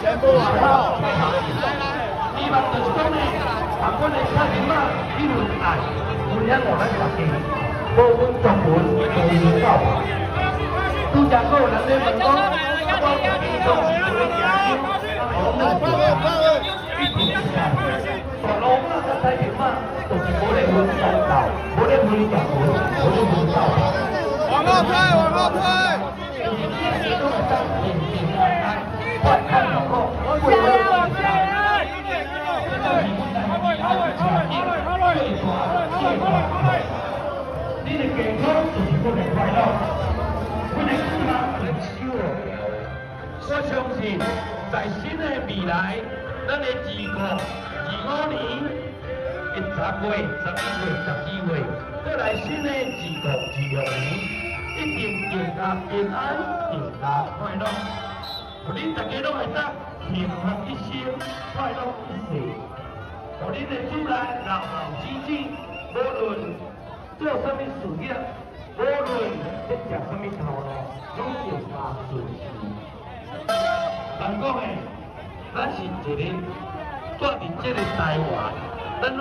全部好。希望就是讲呢，咱阮的客人啊，比如爱分享我们大家，无分族群，无分教派。拄则个人咧问讲，我民众有咧行乡，我们一定是大路啊，甲太平啊，就是无咧分宗教，无咧分族群，无咧分教派。往后推，往后推。快看脑后，为了好你的健康就是我的快乐，我的健康很少了。我相信，在新的未来，咱的25年10月、11月、12月，再来新的26年，一定更加平安、更加快乐。互恁大家拢会当幸福一生，快乐一世。互恁的主来老老子子，无论做什么事业，无论在食什么头路，拢更加顺利。人讲的，咱是一个住伫这个台湾，咱拢。